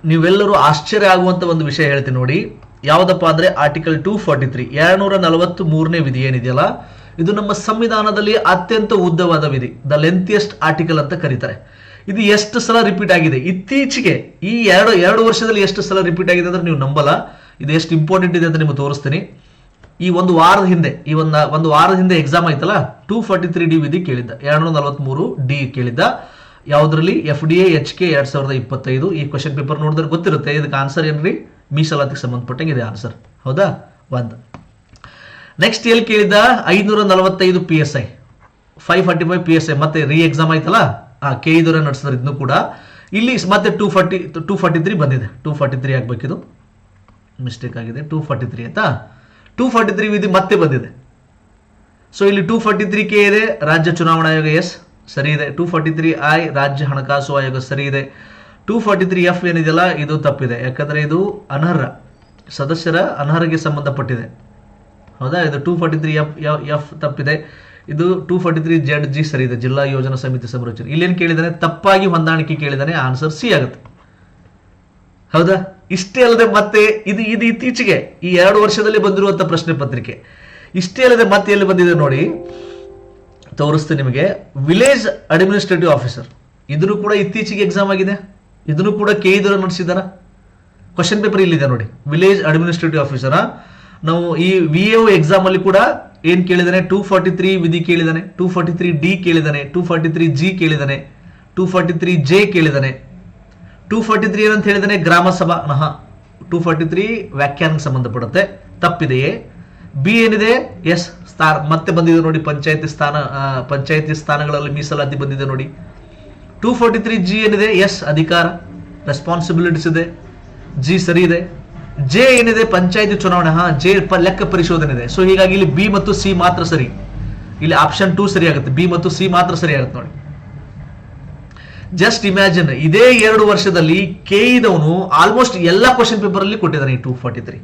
ನೀವೆಲ್ಲರೂ ಆಶ್ಚರ್ಯ ಆಗುವಂತ ಒಂದು ವಿಷಯ ಹೇಳ್ತೀನಿ ನೋಡಿ. ಯಾವುದಪ್ಪ ಅಂದ್ರೆ ಆರ್ಟಿಕಲ್ 243 243ನೇ ವಿಧಿ ಏನಿದೆಯಲ್ಲ, ಇದು ನಮ್ಮ ಸಂವಿಧಾನದಲ್ಲಿ ಅತ್ಯಂತ ಉದ್ದವಾದ ವಿಧಿ, ದ ಲೆಂಥಿಯೆಸ್ಟ್ ಆರ್ಟಿಕಲ್ ಅಂತ ಕರೀತಾರೆ. ಇದು ಎಷ್ಟು ಸಲ ರಿಪೀಟ್ ಆಗಿದೆ ಇತ್ತೀಚೆಗೆ, ಈ ಎರಡು ವರ್ಷದಲ್ಲಿ ಎಷ್ಟು ಸಲ ರಿಪೀಟ್ ಆಗಿದೆ ಅಂದ್ರೆ ನೀವು ನಂಬಲ್ಲ. ಇದು ಎಷ್ಟು ಇಂಪಾರ್ಟೆಂಟ್ ಇದೆ ಅಂತ ನಿಮಗೆ ತೋರಿಸ್ತೀನಿ. ಈ ಒಂದು ವಾರದ ಹಿಂದೆ ಎಕ್ಸಾಮ್ ಆಯ್ತಲ್ಲ, 243D ವಿಧಿ ಕೇಳಿದ್ದ, 243D ಕೇಳಿದ್ದ. ಯಾವುದ್ರಲ್ಲಿ? FDA HK 2025. ಈ ಕ್ವಶನ್ ಪೇಪರ್ ನೋಡಿದ್ರೆ ಗೊತ್ತಿರುತ್ತೆ. ಇದಕ್ಕೆ ಆನ್ಸರ್ ಏನ್ರಿ? ಮೀಸಲಾತಿಗೆ ಸಂಬಂಧಪಟ್ಟಂಗೆ ಇದೆ ಆನ್ಸರ್. ಹೌದಾ? ಒಂದು. ನೆಕ್ಸ್ಟ್ ಎಲ್ಲಿ ಕೇಳಿದ್ದ? 545 PSI, 545 PSI. ಮತ್ತೆ ರೀ ಎಕ್ಸಾಮ್ ಆಯ್ತಲ್ಲ, ಕೆ ಇದರ ನಡೆಸಿದ್ರೆ ಇದನ್ನು ಕೂಡ. ಇಲ್ಲಿ ಮತ್ತೆ 243 ಬಂದಿದೆ. 243 ಆಗ್ಬೇಕಿದು, ಮಿಸ್ಟೇಕ್ ಆಗಿದೆ. 243 ಆಯ್ತಾ? 243 ವಿಧಿ ಮತ್ತೆ ಬಂದಿದೆ. ಸೊ ಇಲ್ಲಿ 243K ಇದೆ, ರಾಜ್ಯ ಚುನಾವಣಾ ಆಯೋಗ, ಎಸ್ ಸರಿ ಇದೆ. 243I ರಾಜ್ಯ ಹಣಕಾಸು ಆಯೋಗ ಸರಿ ಇದೆ. 243F ಏನಿದೆಯಲ್ಲ, ಇದು ತಪ್ಪಿದೆ. ಯಾಕಂದ್ರೆ ಇದು ಅನರ್ಹ ಸದಸ್ಯರ ಅನರ್ಹಗೆ ಸಂಬಂಧಪಟ್ಟಿದೆ. ಹೌದಾ? ಇದು 243F ತಪ್ಪಿದೆ. ಇದು 243ZG ಸರಿ ಇದೆ, ಜಿಲ್ಲಾ ಯೋಜನಾ ಸಮಿತಿ ಸಂರಚನೆ. ಇಲ್ಲೇನು ಕೇಳಿದಾನೆ? ತಪ್ಪಾಗಿ ಹೊಂದಾಣಿಕೆ ಕೇಳಿದಾನೆ. ಆನ್ಸರ್ ಸಿ ಆಗುತ್ತೆ. ಹೌದಾ? ಇಷ್ಟೇ ಅಲ್ಲದೆ ಮತ್ತೆ ಇದು ಇತ್ತೀಚೆಗೆ ಈ 2 ವರ್ಷದಲ್ಲಿ ಬಂದಿರುವಂತಹ ಪ್ರಶ್ನೆ ಪತ್ರಿಕೆ. ಇಷ್ಟೇ ಅಲ್ಲದೆ ಮತ್ತೆ ಎಲ್ಲಿ ಬಂದಿದೆ ನೋಡಿ, ತೋರಿಸ್ತೀನಿ ನಿಮಗೆ. ವಿಲೇಜ್ ಅಡ್ಮಿನಿಸ್ಟ್ರೇಟಿವ್ ಆಫೀಸರ್, ಇದನ್ನು ಕೂಡ ಇತ್ತೀಚೆಗೆ ಎಕ್ಸಾಮ್ ಆಗಿದೆ. ಇದನ್ನು ಕೂಡ ಕೆ ಇದರ ನಡೆಸಿದಾರ. ಕ್ವಶನ್ ಪೇಪರ್ ಇಲ್ಲಿದೆ ನೋಡಿ, ವಿಲೇಜ್ ಅಡ್ಮಿನಿಸ್ಟ್ರೇಟಿವ್ ಆಫೀಸರ್. ನಾವು ಈ VAO ಎಕ್ಸಾಮ್ ಅಲ್ಲಿ ಕೂಡ ಏನ್ ಕೇಳಿದಾನೆ? 243 ವಿಧಿ ಕೇಳಿದಾನೆ, 243D ಕೇಳಿದಾನೆ, 243G ಕೇಳಿದಾನೆ, 243J ಕೇಳಿದಾನೆ. 243 ಏನಂತ ಹೇಳಿದಾನೆ? ಗ್ರಾಮ ಸಭಾ. 243 ವ್ಯಾಖ್ಯಾನಕ್ಕೆ ಸಂಬಂಧಪಡುತ್ತೆ, ತಪ್ಪಿದೆಯೇ? ಬಿ ಏನಿದೆ? ಎಸ್ ಮತ್ತೆ ಬಂದಿದೆ ನೋಡಿ, ಪಂಚಾಯತಿ ಸ್ಥಾನಗಳಲ್ಲಿ ಮೀಸಲಾತಿ ಬಂದಿದೆ ನೋಡಿ. 243G ಏನಿದೆ? ಎಸ್ ಅಧಿಕಾರ, ರೆಸ್ಪಾನ್ಸಿಬಿಲಿಟೀಸ್ ಇದೆ, ಜಿ ಸರಿ ಇದೆ. ಜೆ ಏನಿದೆ? ಪಂಚಾಯತಿ ಚುನಾವಣೆ, ಜೆ ಲೆಕ್ಕ ಪರಿಶೋಧನೆ ಇದೆ. ಸೊ ಹೀಗಾಗಿ ಇಲ್ಲಿ ಬಿ ಮತ್ತು ಸಿ ಮಾತ್ರ ಸರಿ. ಇಲ್ಲಿ ಆಪ್ಷನ್ 2 ಸರಿ ಆಗುತ್ತೆ, ಬಿ ಮತ್ತು ಸಿ ಮಾತ್ರ ಸರಿ ಆಗುತ್ತೆ ನೋಡಿ. ಜಸ್ಟ್ ಇಮ್ಯಾಜಿನ್, ಇದೇ 2 ವರ್ಷದಲ್ಲಿ ಕೆ ಇದವನು ಆಲ್ಮೋಸ್ಟ್ ಎಲ್ಲ ಕ್ವಶನ್ ಪೇಪರ್ ಅಲ್ಲಿ ಕೊಟ್ಟಿದ್ದಾನೆ ಈ 243.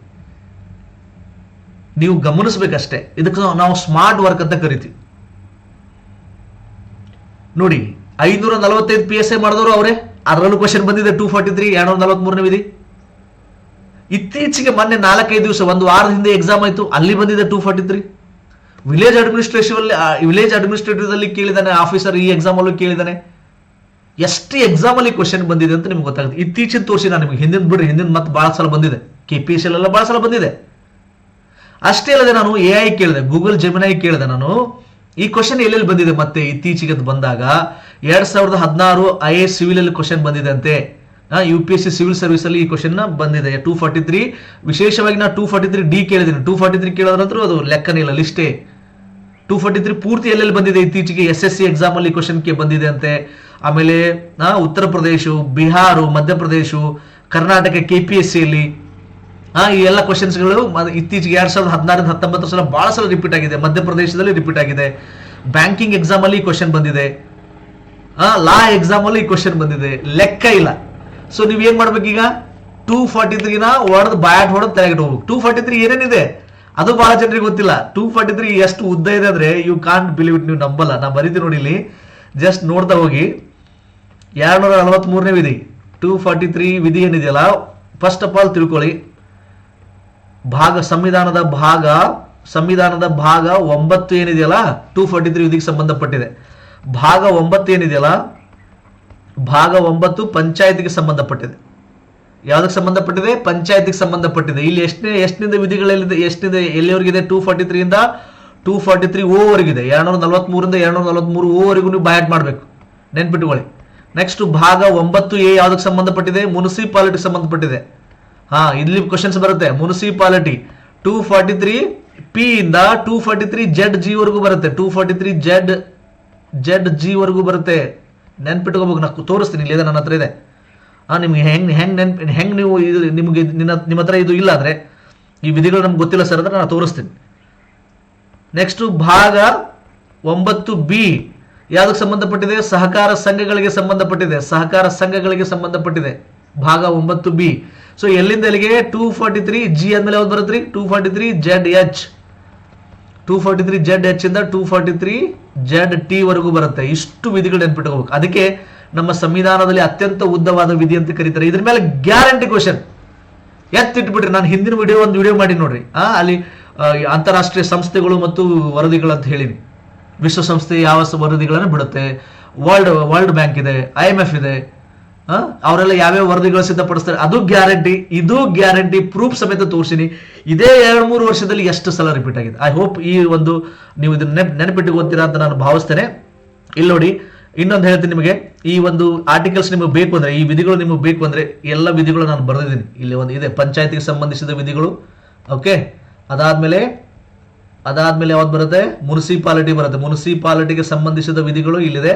ನೀವು ಗಮನಿಸಬೇಕಷ್ಟೇ. ಇದಕ್ಕೆ ನಾವು ಸ್ಮಾರ್ಟ್ ವರ್ಕ್ ಅಂತ ಕರಿತೀವಿ ನೋಡಿ. 545 PSI ಮಾಡಿದವರು ಅವರೇ, ಅದರಲ್ಲೂ ಕ್ವಶನ್ ಬಂದಿದೆ 243 243ನೇ ವಿಧಿ. ಇತ್ತೀಚೆಗೆ ಮೊನ್ನೆ 4-5 ದಿವಸ, ಒಂದು ವಾರದ ಹಿಂದೆ ಎಕ್ಸಾಮ್ ಆಯ್ತು, ಅಲ್ಲಿ ಬಂದಿದೆ 243. ವಿಲೇಜ್ ಅಡ್ಮಿನಿಸ್ಟ್ರೇಟಿವ್ ಅಲ್ಲಿ ಕೇಳಿದಾನೆ ಆಫೀಸರ್, ಈ ಎಕ್ಸಾಮ್ ಅಲ್ಲೂ ಕೇಳಿದಾನೆ. ಎಷ್ಟು ಎಕ್ಸಾಮ್ ಅಲ್ಲಿ ಕ್ವಶನ್ ಬಂದಿದೆ ಅಂತ ನಿಮ್ಗೆ ಗೊತ್ತಾಗುತ್ತೆ. ಇತ್ತೀಚಿನ ತೋರಿಸಿ ನಾನು ನಿಮಗೆ, ಹಿಂದಿನ ಬಿಡ್ರಿ, ಹಿಂದಿನ ಮತ್ತೆ ಬಹಳ ಸಲ ಬಂದಿದೆ, KPSC ಎಲ್ಲ ಬಹಳ ಸಲ ಬಂದಿದೆ. ಅಷ್ಟೇ ಅಲ್ಲದೆ ನಾನು AI ಕೇಳಿದೆ, ಗೂಗಲ್ ಜೆಮಿನೈ ಕೇಳಿದೆ ನಾನು, ಈ ಕ್ವಶನ್ ಎಲ್ಲೆಲ್ಲಿ ಬಂದಿದೆ ಮತ್ತೆ ಇತ್ತೀಚೆಗೆ ಬಂದಾಗ 2016 IAS ಸಿವಿಲ್ ಅಲ್ಲಿ ಕ್ವಶನ್ ಬಂದಿದೆ ಅಂತೆ. UPSC ಸಿವಿಲ್ ಸರ್ವಿಸ್ ಅಲ್ಲಿ ಈ ಕ್ವಶನ್ ಬಂದಿದೆ 243. ವಿಶೇಷವಾಗಿ ನಾನು 243D ಕೇಳಿದ್ದೀನಿ. 243 ಕೇಳೋದ್ರ ನಂತರ ಅದು ಲೆಕ್ಕನೇ ಇಲ್ಲ, ಲಿಸ್ಟೇ. 243 ಪೂರ್ತಿ ಎಲ್ಲೆಲ್ಲಿ ಬಂದಿದೆ ಇತ್ತೀಚೆಗೆ SSC ಎಕ್ಸಾಮ್ ಅಲ್ಲಿ ಕ್ವಶನ್ ಬಂದಿದೆ ಅಂತೆ. ಆಮೇಲೆ ಉತ್ತರ ಪ್ರದೇಶ, ಬಿಹಾರ, ಮಧ್ಯಪ್ರದೇಶ, ಕರ್ನಾಟಕ KPSC ಅಲ್ಲಿ ಈ ಎಲ್ಲ ಕ್ವಶನ್ಸ್ಗಳು ಇತ್ತೀಚೆಗೆ 2016-19 ಸಲ ಬಹಳ ಸಲ ರಿಪೀಟ್ ಆಗಿದೆ. ಮಧ್ಯಪ್ರದೇಶದಲ್ಲಿ ರಿಪೀಟ್ ಆಗಿದೆ. ಬ್ಯಾಂಕಿಂಗ್ ಎಕ್ಸಾಮ್ ಅಲ್ಲಿ ಕ್ವಶನ್ ಬಂದಿದೆ, ಲಾ ಎಕ್ಸಾಮ್ ಅಲ್ಲಿ ಕ್ವಶನ್ ಬಂದಿದೆ, ಲೆಕ್ಕ ಇಲ್ಲ. ಸೊ ನೀವ್ ಏನ್ ಮಾಡ್ಬೇಕೀಗ? 243 ಹೊಡೆದು ಬಾಯಾಟ್ ಹೊಡೆದು ತೆಗೆದು ಹೋಗ್ಬೇಕು. 243 ಏನೇನಿದೆ ಅದು ಬಹಳ ಜನರಿಗೆ ಗೊತ್ತಿಲ್ಲ. 243 ಎಷ್ಟು ಉದ್ದ ಇದೆ ಅಂದ್ರೆ ಯು ಕಾಂಟ್ ಬಿಲೀವ್ ಇಟ್, ನೀವು ನಂಬಲ್ಲ. ನಾ ಬರೀತೀನಿ ನೋಡಿ ಇಲ್ಲಿ, ಜಸ್ಟ್ ನೋಡ್ತಾ ಹೋಗಿ. 243ನೇ ವಿಧಿ, 243 ವಿಧಿ ಏನಿದೆಯಲ್ಲ, ಫಸ್ಟ್ ಆಫ್ ಆಲ್ ತಿಳ್ಕೊಳ್ಳಿ. ಸಂವಿಧಾನದ ಭಾಗ 9 ಏನಿದೆಯಲ್ಲ, 243 ವಿಧಿಗೆ ಸಂಬಂಧಪಟ್ಟಿದೆ. ಭಾಗ 9 ಏನಿದೆಯಲ್ಲ, ಭಾಗ 9 ಪಂಚಾಯತಿಗೆ ಸಂಬಂಧಪಟ್ಟಿದೆ. ಯಾವ್ದಕ್ಕೆ ಸಂಬಂಧಪಟ್ಟಿದೆ? ಪಂಚಾಯತಿಗೆ ಸಂಬಂಧಪಟ್ಟಿದೆ. ಇಲ್ಲಿ ಎಷ್ಟನಿಂದ ವಿಧಿಗಳಲ್ಲಿ ಎಷ್ಟನಿಂದ ಎಲ್ಲಿವರೆಗಿದೆ? 243 ಇಂದ 243O ವರೆಗಿದೆ. 243 ಇಂದ 243O ವರೆಗೂ ನೀವು ಬಯಾಟ್ ಮಾಡಬೇಕು, ನೆನ್ಪಿಟ್ಟುಕೊಳ್ಳಿ. ನೆಕ್ಸ್ಟ್ ಭಾಗ 9A ಯಾವ್ದಕ್ಕೆ ಸಂಬಂಧಪಟ್ಟಿದೆ? ಮುನ್ಸಿಪಾಲಿಟಿ ಸಂಬಂಧಪಟ್ಟಿದೆ. ಇಲ್ಲಿ ಕ್ವಶನ್ಸ್ ಬರುತ್ತೆ. ಮುನ್ಸಿಪಾಲಿಟಿ 243P ಇಂದ 243ZG ವರೆಗೂ ಬರುತ್ತೆ. 243ZG ವರೆಗೂ ಬರುತ್ತೆ, ನೆನ್ಪಿಟ್ಕೋಬೇಕು. ನಾನು ತೋರಿಸ್ತೀನಿ, ಇಲ್ಲಿ ನನ್ನ ಹತ್ರ ಇದೆ. ನಿಮ್ಗೆ ಹೆಂಗ್ ನೀವು ನಿಮ್ಗೆ ನಿಮ್ಮ ಹತ್ರ ಇದು ಇಲ್ಲ ಅಂದ್ರೆ, ಈ ವಿಧಿಗಳು ನಮ್ಗೆ ಗೊತ್ತಿಲ್ಲ ಸರ್ ಅಂದ್ರೆ ನಾನು ತೋರಿಸ್ತೀನಿ. ನೆಕ್ಸ್ಟ್ ಭಾಗ 9B ಯಾವ್ದಕ್ಕೆ ಸಂಬಂಧಪಟ್ಟಿದೆ? ಸಹಕಾರ ಸಂಘಗಳಿಗೆ ಸಂಬಂಧಪಟ್ಟಿದೆ. ಭಾಗ 9B. ಸೊ ಎಲ್ಲಿಂದ ಎಲ್ಲಿಗೆ? 243G ಅಂದ್ಮೇಲೆ ಯಾವ್ದು ಬರುತ್ತೆ? 243ZH. 243ZH ಇಂದ 243ZT ವರೆಗೂ ಬರುತ್ತೆ. ಇಷ್ಟು ವಿಧಿಗಳು ನೆನ್ಪಿಟ್ಕೋಬೇಕು. ಅದಕ್ಕೆ ನಮ್ಮ ಸಂವಿಧಾನದಲ್ಲಿ ಅತ್ಯಂತ ಉದ್ದವಾದ ವಿಧಿ ಅಂತ ಕರೀತಾರೆ. ಇದ್ರ ಮೇಲೆ ಗ್ಯಾರಂಟಿ ಕ್ವಶನ್ ಎತ್ತಿಟ್ಬಿಟ್ರಿ. ನಾನು ಹಿಂದಿನ ಒಂದು ವಿಡಿಯೋ ಮಾಡಿ ನೋಡ್ರಿ, ಅಲ್ಲಿ ಅಂತಾರಾಷ್ಟ್ರೀಯ ಸಂಸ್ಥೆಗಳು ಮತ್ತು ವರದಿಗಳು ಅಂತ ಹೇಳಿನಿ. ವಿಶ್ವಸಂಸ್ಥೆ ಯಾವ ವರದಿಗಳನ್ನು ಬಿಡುತ್ತೆ, ವರ್ಲ್ಡ್ ಬ್ಯಾಂಕ್ ಇದೆ, IMF ಇದೆ, ಅವರೆಲ್ಲ ಯಾವ್ಯಾವ ವರದಿಗಳು ಸಿದ್ಧಪಡಿಸ್ತಾರೆ, ಅದು ಗ್ಯಾರಂಟಿ, ಇದು ಗ್ಯಾರಂಟಿ, ಪ್ರೂಫ್ ಸಮೇತ ತೋರಿಸಿನಿ. ಇದೇ 2-3 ವರ್ಷದಲ್ಲಿ ಎಷ್ಟು ಸಲ ರಿಪೀಟ್ ಆಗಿದೆ. ಐ ಹೋಪ್ ಈ ಒಂದು ನೀವು ಇದನ್ನ ನೆನಪಿಟ್ಟುಕೊತೀರಾ ಅಂತ ನಾನು ಭಾವಿಸ್ತೇನೆ. ಇಲ್ಲಿ ನೋಡಿ, ಇನ್ನೊಂದು ಹೇಳ್ತೀನಿ ನಿಮಗೆ, ಈ ಒಂದು ಆರ್ಟಿಕಲ್ಸ್ ನಿಮಗೆ ಬೇಕು ಅಂದ್ರೆ, ಈ ವಿಧಿಗಳು ನಿಮಗೆ ಬೇಕು ಅಂದ್ರೆ ಎಲ್ಲ ವಿಧಿಗಳು ನಾನು ಬರೆದಿದ್ದೀನಿ. ಇಲ್ಲಿ ಒಂದು ಇದೆ ಪಂಚಾಯತಿಗೆ ಸಂಬಂಧಿಸಿದ ವಿಧಿಗಳು. ಓಕೆ, ಅದಾದ್ಮೇಲೆ ಯಾವ್ದು ಬರುತ್ತೆ, ಮುನ್ಸಿಪಾಲಿಟಿ ಬರುತ್ತೆ. ಮುನ್ಸಿಪಾಲಿಟಿಗೆ ಸಂಬಂಧಿಸಿದ ವಿಧಿಗಳು ಇಲ್ಲಿದೆ.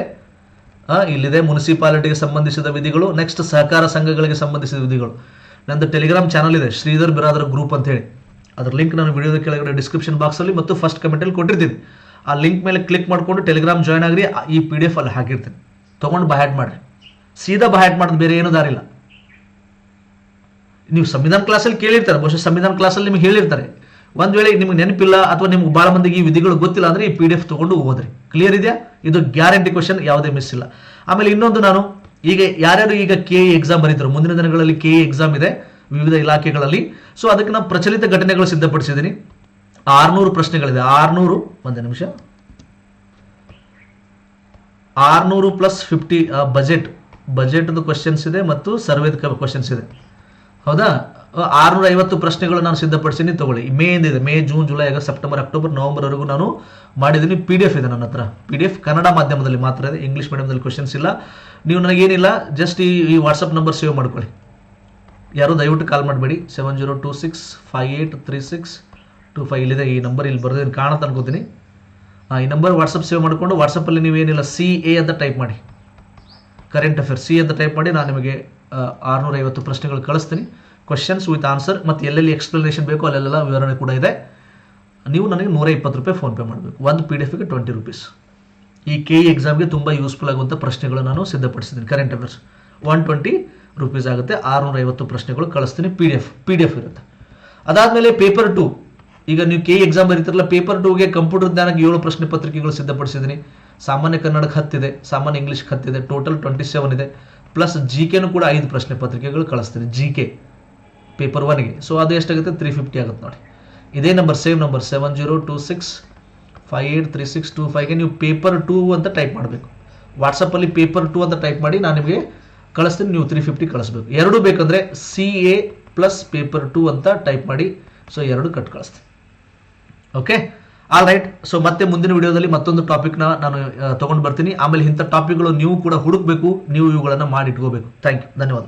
ಮುನ್ಸಿಪಾಲಿಟಿಗೆ ಸಂಬಂಧಿಸಿದ ವಿಧಿಗಳು. ನೆಕ್ಸ್ಟ್ ಸಹಕಾರ ಸಂಘಗಳಿಗೆ ಸಂಬಂಧಿಸಿದ ವಿಧಿಗಳು. ನಂದು ಟೆಲಿಗ್ರಾಮ್ ಚಾನಲ್ ಇದೆ, ಶ್ರೀಧರ್ ಬಿರಾದರ್ ಗ್ರೂಪ್ ಅಂತ ಹೇಳಿ. ಅದ್ರ ಲಿಂಕ್ ನಾನು ವಿಡಿಯೋದ ಕೆಳಗಡೆ ಡಿಸ್ಕ್ರಿಪ್ಷನ್ ಬಾಕ್ಸಲ್ಲಿ ಮತ್ತು ಫಸ್ಟ್ ಕಮೆಂಟಲ್ಲಿ ಕೊಟ್ಟಿರ್ತೀನಿ. ಆ ಲಿಂಕ್ ಮೇಲೆ ಕ್ಲಿಕ್ ಮಾಡಿಕೊಂಡು ಟೆಲಿಗ್ರಾಮ್ ಜಾಯ್ನ್ ಆಗ್ರಿ. ಈ PDF ಅಲ್ಲಿ ಹಾಕಿರ್ತೀನಿ, ತೊಗೊಂಡು ಬಹ್ಯಾಟ್ ಮಾಡಿರಿ. ಸೀದಾ ಬಹ್ಯಾಟ್ ಮಾಡೋದು, ಬೇರೆ ಏನೂ ದಾರಿಲ್ಲ. ನೀವು ಸಂವಿಧಾನ ಕ್ಲಾಸಲ್ಲಿ ಕೇಳಿರ್ತಾರೆ, ಬಹುಶಃ ಸಂವಿಧಾನ ಕ್ಲಾಸಲ್ಲಿ ನಿಮ್ಗೆ ಹೇಳಿರ್ತಾರೆ. ಒಂದು ವೇಳೆ ನಿಮ್ಗೆ ನೆನಪಿಲ್ಲ ಅಥವಾ ನಿಮ್ಗೆ ಭಾಳ ಮಂದಿಗೆ ಈ ವಿಧಿಗಳು ಗೊತ್ತಿಲ್ಲ ಅಂದರೆ ಈ PDF ತೊಗೊಂಡು ಓದ್ರಿ. ಕ್ಲಿಯರ್ ಇದೆಯಾ? ಇದು ಗ್ಯಾರಂಟಿ ಕ್ವಶನ್, ಯಾವುದೇ ಮಿಸ್ ಇಲ್ಲ. ಆಮೇಲೆ ಇನ್ನೊಂದು, ನಾನು ಈಗ ಯಾರ್ಯಾರು ಈಗ KE ಎಕ್ಸಾಮ್ ಬರೀತಾರೆ, ಮುಂದಿನ ದಿನಗಳಲ್ಲಿ KE ಎಕ್ಸಾಮ್ ಇದೆ ವಿವಿಧ ಇಲಾಖೆಗಳಲ್ಲಿ. ಸೊ ಅದಕ್ಕೆ ನಾವು ಪ್ರಚಲಿತ ಘಟನೆಗಳು ಸಿದ್ಧಪಡಿಸಿದ್ದೀನಿ. 600 ಪ್ರಶ್ನೆಗಳಿದೆ. 600 ಒಂದು ನಿಮಿಷ, 600 + 50 ಬಜೆಟ್ದು ಕ್ವಶನ್ಸ್ ಇದೆ ಮತ್ತು ಸರ್ವೇದ ಕ್ವಶನ್ಸ್ ಇದೆ. ಹೌದಾ? 650 ಪ್ರಶ್ನೆಗಳು ನಾನು ಸಿದ್ಧಪಡಿಸಿನಿ. ತಗೊಳ್ಳಿ, ಮೇ ಇದೆ, May, June, July, August, September, October, ನವೆಂಬರ್ವರೆಗೂ ನಾನು ಮಾಡಿದ್ದೀನಿ. PDF ಇದೆ ನನ್ನ ಹತ್ರ. PDF ಕನ್ನಡ ಮಾಧ್ಯಮದಲ್ಲಿ ಮಾತ್ರ ಇದೆ, ಇಂಗ್ಲೀಷ್ ಮೀಡಿಯಮ್ದಲ್ಲಿ ಕ್ವಶನ್ಸ್ ಇಲ್ಲ. ನೀವು ನನಗೇನಿಲ್ಲ, ಜಸ್ಟ್ ಈ ವಾಟ್ಸಪ್ ನಂಬರ್ ಸೇವ್ ಮಾಡ್ಕೊಳ್ಳಿ. ಯಾರು ದಯವಿಟ್ಟು ಕಾಲ್ ಮಾಡಬೇಡಿ. 7026583625 ಇಲ್ಲಿದೆ. ಈ ನಂಬರ್ ಇಲ್ಲಿ ಬರೋದೇನು ಕಾಣುತ್ತೆ ಅನ್ಕೋತೀನಿ. ಈ ನಂಬರ್ ವಾಟ್ಸಪ್ ಸೇವ್ ಮಾಡಿಕೊಂಡು ವಾಟ್ಸಪ್ಪಲ್ಲಿ ನೀವೇನಿಲ್ಲ CA ಅಂತ ಟೈಪ್ ಮಾಡಿ, ಕರೆಂಟ್ ಅಫೇರ್ಸ್ CA ಅಂತ ಟೈಪ್ ಮಾಡಿ. ನಾನು ನಿಮಗೆ 650 ಪ್ರಶ್ನೆಗಳು ಕಳಿಸ್ತೀನಿ, ಕ್ವಶನ್ಸ್ ವಿತ್ ಆನ್ಸರ್, ಮತ್ತು ಎಲ್ಲೆಲ್ಲಿ ಎಕ್ಸ್ಪ್ಲನೇಷನ್ ಬೇಕೋ ಅಲ್ಲೆಲ್ಲ ವಿವರಣೆ ಕೂಡ ಇದೆ. ನೀವು ನನಗೆ 120 ರೂಪಾಯಿ ಫೋನ್ಪೇ ಮಾಡಬೇಕು. ಒಂದು PDF-ಗೆ 20 ರೂಪೀಸ್. ಈ KE ಎಕ್ಸಾಮ್ಗೆ ತುಂಬ ಯೂಸ್ಫುಲ್ ಆಗುವಂಥ ಪ್ರಶ್ನೆಗಳು ನಾನು ಸಿದ್ಧಪಡಿಸಿದ್ದೀನಿ. ಕರೆಂಟ್ ಅಫೇರ್ಸ್ 120 ರೂಪೀಸ್ ಆಗುತ್ತೆ. 650 ಪ್ರಶ್ನೆಗಳು ಕಳಿಸ್ತೀನಿ. PDF ಇರುತ್ತೆ. ಅದಾದಮೇಲೆ ಪೇಪರ್ 2, ಈಗ ನೀವು KE ಎಕ್ಸಾಮ್ ಬರೀತಿರಲ್ಲ, ಪೇಪರ್ 2ಗೆ ಕಂಪ್ಯೂಟರ್ ಜ್ಞಾನಕ್ಕೆ 7 ಪ್ರಶ್ನೆ ಪತ್ರಿಕೆಗಳು ಸಿದ್ಧಪಡಿಸಿದ್ದೀನಿ. ಸಾಮಾನ್ಯ ಕನ್ನಡಕ್ಕೆ 10 ಇದೆ, ಸಾಮಾನ್ಯ ಇಂಗ್ಲೀಷ್ಗೆ 10 ಇದೆ, ಟೋಟಲ್ 27 ಇದೆ. ಪ್ಲಸ್ GKನೂ ಕೂಡ 5 ಪ್ರಶ್ನೆ ಪತ್ರಿಕೆಗಳು ಕಳಿಸ್ತೀನಿ, GK ಪೇಪರ್ 1ಗೆ. ಸೊ ಅದು ಎಷ್ಟಾಗುತ್ತೆ, 350 ಆಗುತ್ತೆ ನೋಡಿ. ಇದೇ ನಂಬರ್, ಸೇಮ್ ನಂಬರ್ 7026583625ಗೆ ನೀವು ಪೇಪರ್ 2 ಅಂತ ಟೈಪ್ ಮಾಡಬೇಕು. ವಾಟ್ಸಪ್ಪಲ್ಲಿ ಪೇಪರ್ 2 ಅಂತ ಟೈಪ್ ಮಾಡಿ, ನಾನು ನಿಮಗೆ ಕಳಿಸ್ತೀನಿ. ನೀವು 350 ಕಳಿಸ್ಬೇಕು. ಎರಡು ಬೇಕಂದರೆ CA + ಪೇಪರ್ 2 ಅಂತ ಟೈಪ್ ಮಾಡಿ. ಸೊ 2 ಕಟ್ ಕಳಿಸ್ತೀನಿ. Okay, all right. ಸೊ ಮತ್ತೆ ಮುಂದಿನ ವಿಡಿಯೋದಲ್ಲಿ ಮತ್ತೊಂದು ಟಾಪಿಕ್ನ ನಾನು ತೊಗೊಂಡು ಬರ್ತೀನಿ. ಆಮೇಲೆ ಇಂಥ ಟಾಪಿಕ್ಗಳು ನೀವು ಕೂಡ ಹುಡುಕಬೇಕು, ನೀವು ಇವುಗಳನ್ನು ಮಾಡಿಟ್ಕೋಬೇಕು. ಥ್ಯಾಂಕ್ ಯು, ಧನ್ಯವಾದ.